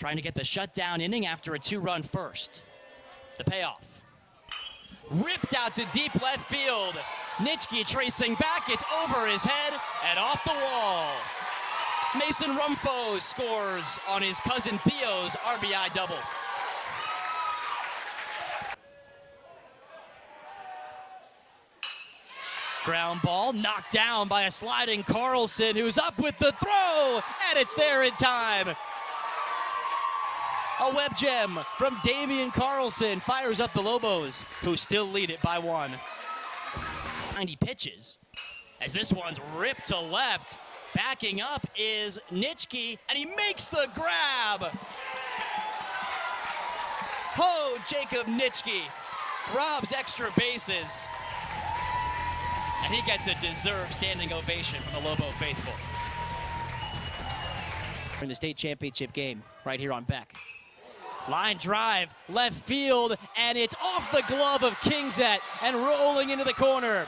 trying to get the shutdown inning after a 2-run first. The payoff. Ripped out to deep left field. Nitschke tracing back, it's over his head and off the wall. Mason Rumfo scores on his cousin Theo's RBI double. Ground ball knocked down by a sliding Carlson, who's up with the throw, and it's there in time. A web gem from Damian Carlson fires up the Lobos, who still lead it by 1. 90 pitches, as this one's ripped to left. Backing up is Nitschke, and he makes the grab. Oh, Jacob Nitschke robs extra bases. And he gets a deserved standing ovation from the Lobo faithful. In the state championship game, right here on BEK. Line drive, left field, and it's off the glove of Kingset and rolling into the corner.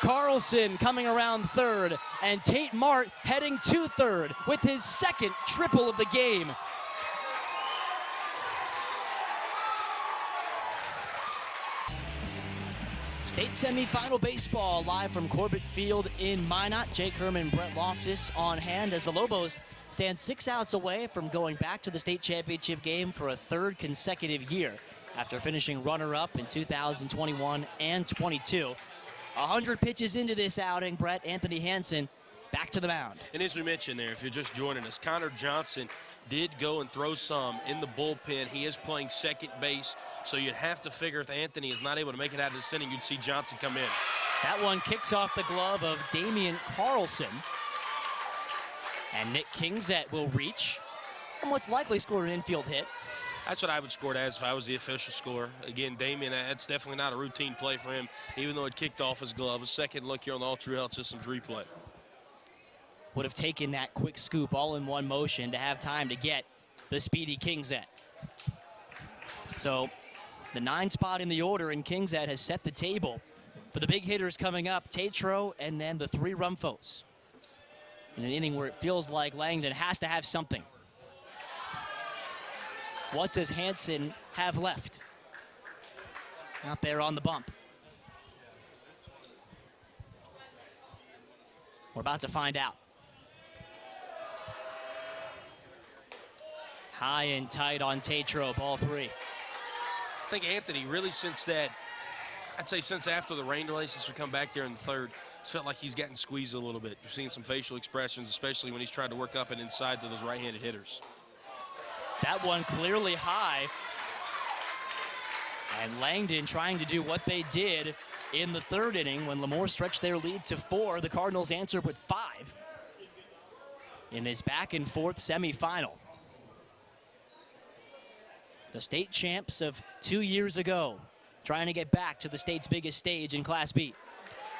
Carlson coming around third, and Tate Mart heading to third with his second triple of the game. State Semifinal Baseball live from Corbett Field in Minot. Jake Herman, Brett Loftus on hand as the Lobos stand 6 outs away from going back to the state championship game for a 3rd consecutive year after finishing runner-up in 2021 and 22. 100 pitches into this outing, Brett, Anthony Hansen back to the mound. And as we mentioned there, if you're just joining us, Connor Johnson did go and throw some in the bullpen. He is playing second base, so you'd have to figure if Anthony is not able to make it out of this inning, you'd see Johnson come in. That one kicks off the glove of Damian Carlson. And Nick Kingset will reach and what's likely score an infield hit. That's what I would score it as if I was the official scorer. Again, Damian, that's definitely not a routine play for him, even though it kicked off his glove. A second look here on the All True Health Systems replay. Would have taken that quick scoop all in one motion to have time to get the speedy Kingset. So the 9 spot in the order, and Kingset has set the table for the big hitters coming up, Tatro and then the 3 Rumfos. In an inning where it feels like Langdon has to have something. What does Hansen have left? Out there on the bump. We're about to find out. High and tight on Tatro, ball 3. I think Anthony really since that, I'd say since after the rain delay, since we come back there in the 3rd, it's felt like he's gotten squeezed a little bit. You're seeing some facial expressions, especially when he's tried to work up and inside to those right-handed hitters. That one clearly high. And Langdon trying to do what they did in the 3rd inning when Lemoore stretched their lead to 4. The Cardinals answered with 5 in this back-and-forth semifinal. The state champs of 2 years ago trying to get back to the state's biggest stage in Class B.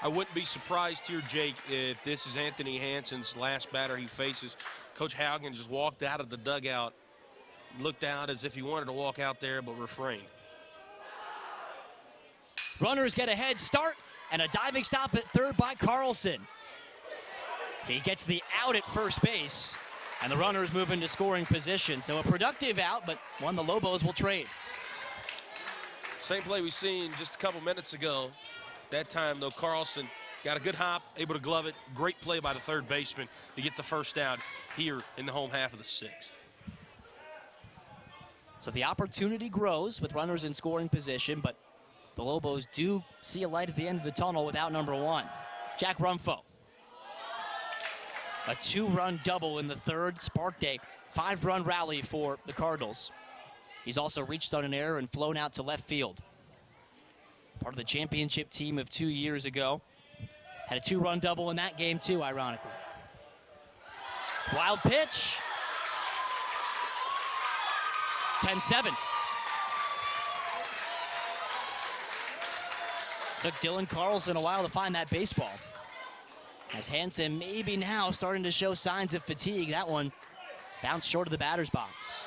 I wouldn't be surprised here, Jake, if this is Anthony Hansen's last batter he faces. Coach Haugen just walked out of the dugout, looked out as if he wanted to walk out there, but refrained. Runners get a head start, and a diving stop at 3rd by Carlson. He gets the out at first base, and the runners move into scoring position. So a productive out, but one the Lobos will trade. Same play we seen just a couple minutes ago. That time, though, Carlson got a good hop, able to glove it. Great play by the 3rd baseman to get the first out here in the home half of the 6th. So the opportunity grows with runners in scoring position, but the Lobos do see a light at the end of the tunnel without number 1. Jack Rumfo. A 2-run double in the 3rd, sparked a 5-run rally for the Cardinals. He's also reached on an error and flown out to left field. Part of the championship team of 2 years ago. Had a 2-run double in that game too, ironically. Wild pitch. 10-7. Took Dylan Carlson a while to find that baseball. As Hansen maybe now starting to show signs of fatigue. That one bounced short of the batter's box.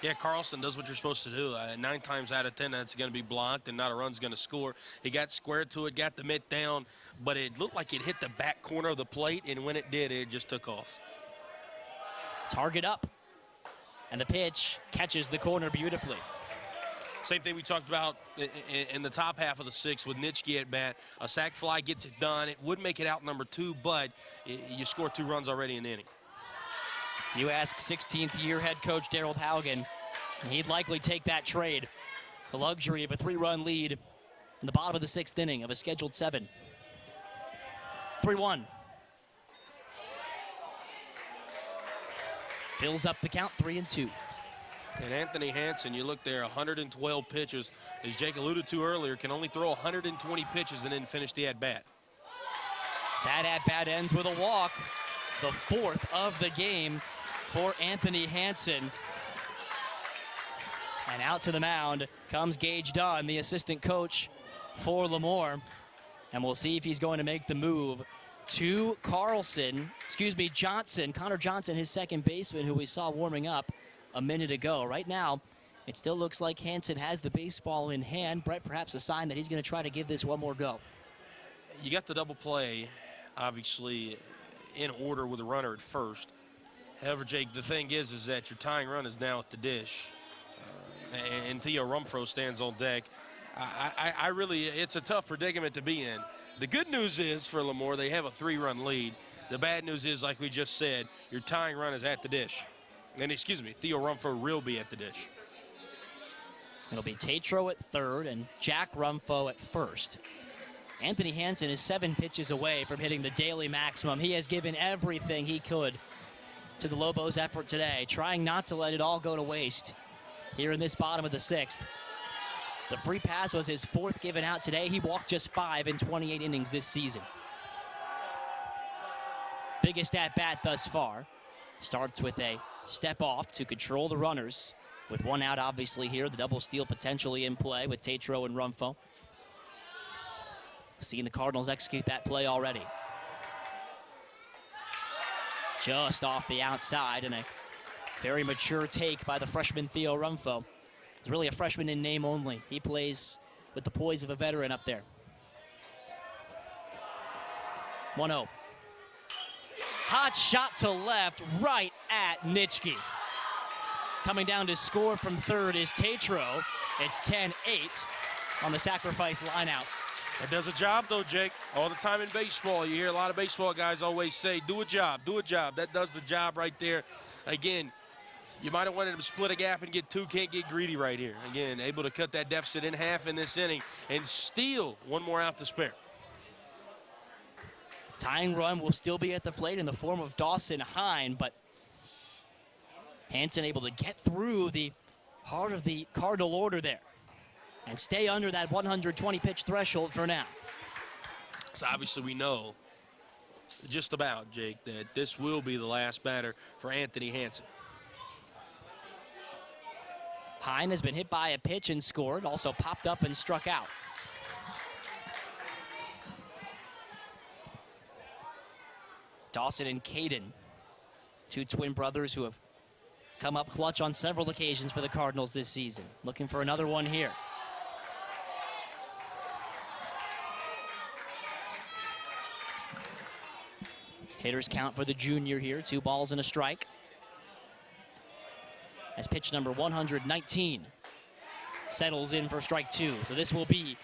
Yeah, Carlson does what you're supposed to do. 9 times out of 10, that's going to be blocked and not a run's going to score. He got square to it, got the mitt down, but it looked like it hit the back corner of the plate, and when it did, it just took off. Target up. And the pitch catches the corner beautifully. Same thing we talked about in the top half of the sixth with Nitschke at bat. A sac fly gets it done. It would make it out number 2, but you score 2 runs already in the inning. You ask 16th-year head coach Darryl Haugen, he'd likely take that trade. The luxury of a 3-run lead in the bottom of the 6th inning of a scheduled 7. 3-1. Fills up the count, 3-2. And Anthony Hansen, you look there, 112 pitches. As Jake alluded to earlier, can only throw 120 pitches and then finish the at-bat. That at-bat ends with a walk. The 4th of the game for Anthony Hansen. And out to the mound comes Gage Dunn, the assistant coach for Lemoore. And we'll see if he's going to make the move to Johnson, Connor Johnson, his second baseman, who we saw warming up a minute ago. Right now, it still looks like Hansen has the baseball in hand. Brett, perhaps a sign that he's going to try to give this one more go. You got the double play, obviously, in order with a runner at first. However, Jake, the thing is that your tying run is now at the dish. And Theo Rumfro stands on deck. I really, it's a tough predicament to be in. The good news is for Lemoore, they have a 3-run lead. The bad news is, like we just said, your tying run is at the dish. And Theo Rumfo will be at the dish. It'll be Tatro at third and Jack Rumfo at first. Anthony Hansen is 7 pitches away from hitting the daily maximum. He has given everything he could to the Lobos' effort today, trying not to let it all go to waste here in this bottom of the 6th. The free pass was his 4th given out today. He walked just 5 in 28 innings this season. Biggest at-bat thus far. Starts with a step off to control the runners. With 1 out, obviously, here. The double steal potentially in play with Tatro and Rumfo. Seeing the Cardinals execute that play already. Just off the outside, and a very mature take by the freshman Theo Rumfo. He's really a freshman in name only. He plays with the poise of a veteran up there. 1-0. Hot shot to left, right at Nitschke. Coming down to score from third is Tatro. It's 10-8 on the sacrifice lineout. It does a job, though, Jake. All the time in baseball, you hear a lot of baseball guys always say, do a job, do a job. That does the job right there. Again, you might have wanted him to split a gap and get 2, can't get greedy right here. Again, able to cut that deficit in half in this inning and steal 1 more out to spare. Tying run will still be at the plate in the form of Dawson Hine, but Hansen able to get through the heart of the Cardinal order there and stay under that 120 pitch threshold for now. So obviously we know just about, Jake, that this will be the last batter for Anthony Hansen. Hine has been hit by a pitch and scored, also popped up and struck out. Dawson and Caden, 2 twin brothers who have come up clutch on several occasions for the Cardinals this season. Looking for another one here. Hitters count for the junior here, 2 balls and a strike. As pitch number 119 settles in for strike 2. So this will be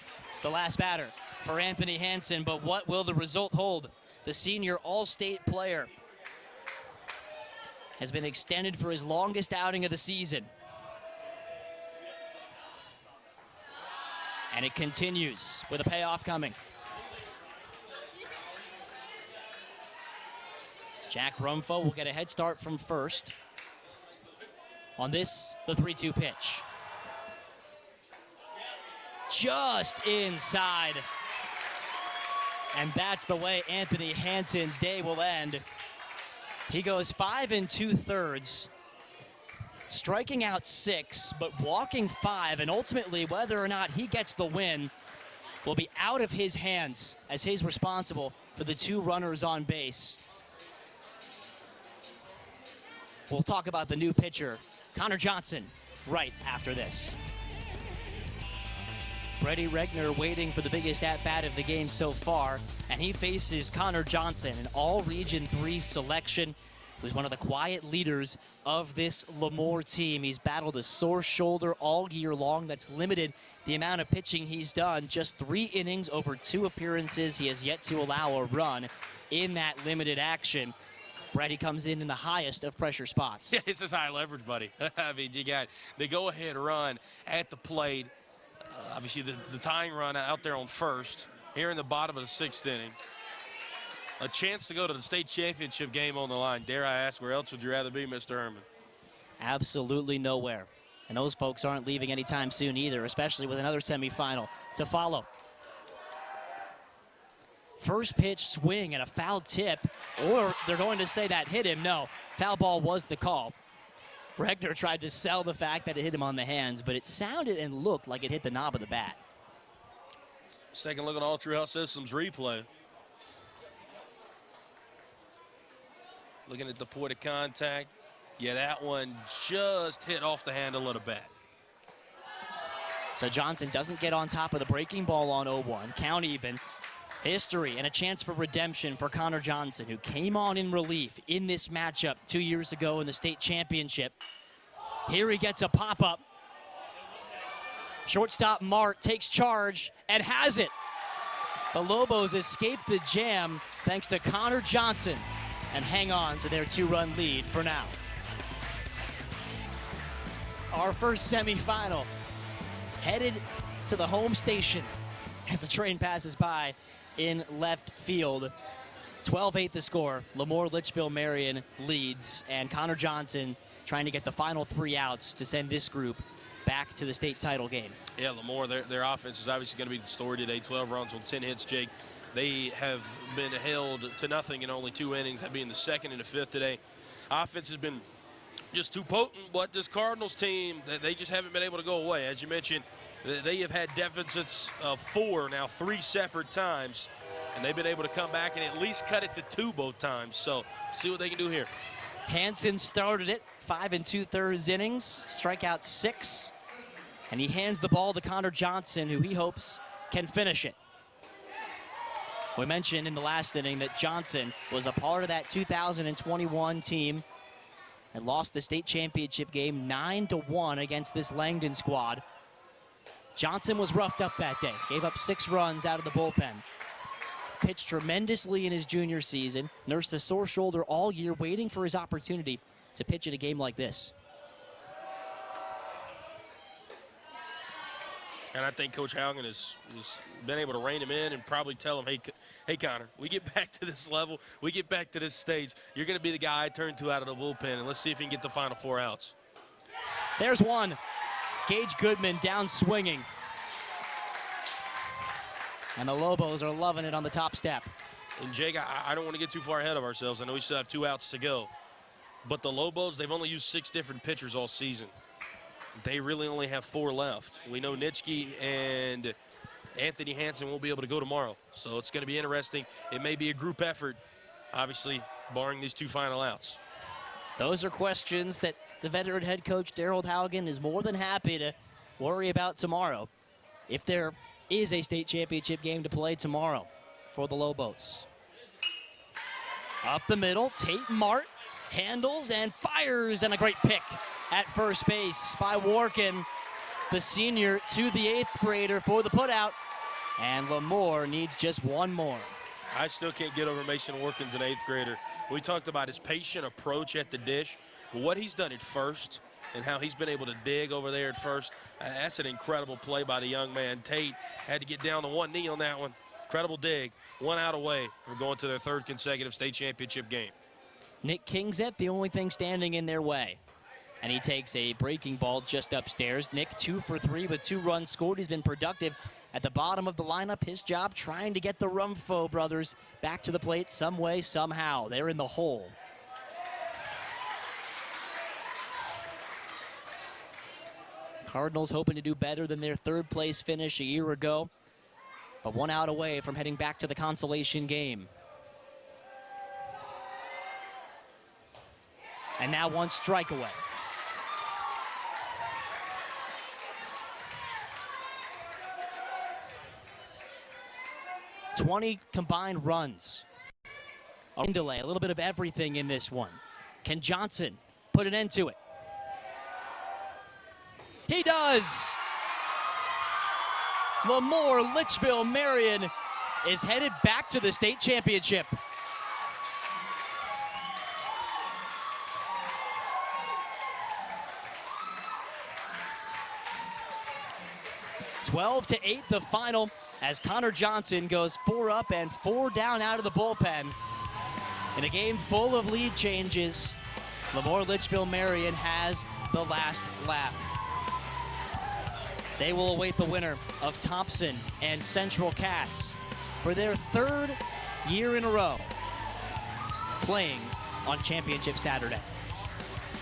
the last batter for Anthony Hansen, but what will the result hold? The senior All-State player has been extended for his longest outing of the season. And it continues with a payoff coming. Jack Rumfo will get a head start from first. On this, the 3-2 pitch. Just inside. And that's the way Anthony Hansen's day will end. He goes 5 2/3, striking out 6, but walking 5, and ultimately whether or not he gets the win will be out of his hands as he's responsible for the 2 runners on base. We'll talk about the new pitcher, Connor Johnson, right after this. Brady Regner waiting for the biggest at-bat of the game so far, and he faces Connor Johnson, an all-Region 3 selection. who's one of the quiet leaders of this Lemoore team. He's battled a sore shoulder all year long. That's limited the amount of pitching he's done. Just 3 innings over 2 appearances. He has yet to allow a run in that limited action. Brett, he comes in the highest of pressure spots. Yeah, this is high leverage, buddy. I mean, you got the go-ahead run at the plate. Obviously, the tying run out there on first. Here in the bottom of the 6th inning. A chance to go to the state championship game on the line. Dare I ask, where else would you rather be, Mr. Herman? Absolutely nowhere. And those folks aren't leaving anytime soon either, especially with another semifinal to follow. First pitch swing and a foul tip, or they're going to say that hit him. No, foul ball was the call. Regner tried to sell the fact that it hit him on the hands, but it sounded and looked like it hit the knob of the bat. Second look at All True Health Systems replay. Looking at the point of contact. Yeah, that one just hit off the handle of the bat. So Johnson doesn't get on top of the breaking ball on 0-1. Count even. History and a chance for redemption for Connor Johnson, who came on in relief in this matchup 2 years ago in the state championship. Here he gets a pop-up. Shortstop Mart takes charge and has it. The Lobos escape the jam thanks to Connor Johnson and hang on to their 2-run lead for now. Our first semifinal headed to the home station as the train passes by in left field. 12-8 the score. Lemoore Litchfield Marion leads, and Connor Johnson trying to get the final 3 outs to send this group back to the state title game. Yeah, Lemoore, their offense is obviously going to be the story today. 12 runs on 10 hits, Jake. They have been held to nothing in only 2 innings, that being the 2nd and the 5th today. Offense has been just too potent, but this Cardinals team, they just haven't been able to go away. As you mentioned, they have had deficits of 4 now 3 separate times, and they've been able to come back and at least cut it to 2 both times. So see what they can do here. Hansen started it 5 2/3 innings, strikeout 6, and he hands the ball to Connor Johnson, who he hopes can finish it. We mentioned in the last inning that Johnson was a part of that 2021 team and lost the state championship game 9-1 against this Langdon squad. Johnson was roughed up that day, gave up 6 runs out of the bullpen. Pitched tremendously in his junior season, nursed a sore shoulder all year, waiting for his opportunity to pitch in a game like this. And I think Coach Haugen has been able to rein him in and probably tell him, hey, Connor, we get back to this level, we get back to this stage, you're going to be the guy I turn to out of the bullpen, and let's see if he can get the final 4 outs. There's one. Gage Goodman down swinging. And the Lobos are loving it on the top step. And Jake, I don't want to get too far ahead of ourselves. I know we still have 2 outs to go. But the Lobos, they've only used 6 different pitchers all season. They really only have 4 left. We know Nitschke and Anthony Hansen won't be able to go tomorrow. So it's going to be interesting. It may be a group effort, obviously, barring these 2 final outs. Those are questions that the veteran head coach, Daryl Haugen, is more than happy to worry about tomorrow. If there is a state championship game to play tomorrow for the Lobos. Up the middle, Tate Mart handles and fires, and a great pick at first base by Warkin, the senior to the 8th grader for the putout, and Lemoore needs just 1 more. I still can't get over Mason Warkins, an 8th grader. We talked about his patient approach at the dish, but what he's done at first and how he's been able to dig over there at first, that's an incredible play by the young man. Tate had to get down to 1 knee on that one. Incredible dig, 1 out away from going to their 3rd consecutive state championship game. Nick Kingset, the only thing standing in their way. And he takes a breaking ball just upstairs. Nick 2 for 3 with 2 runs scored. He's been productive at the bottom of the lineup. His job trying to get the Rumfo brothers back to the plate some way, somehow. They're in the hole. Cardinals hoping to do better than their 3rd place finish a year ago, but 1 out away from heading back to the consolation game. And now 1 strike away. .20 combined runs. A delay, a little bit of everything in this one. Can Johnson put an end to it? He does! Lemoore Litchfield Marion is headed back to the state championship. 12-8 the final as Connor Johnson goes 4 up and 4 down out of the bullpen. In a game full of lead changes, Lemoore Litchfield Marion has the last laugh. They will await the winner of Thompson and Central Cass for their 3rd year in a row playing on Championship Saturday.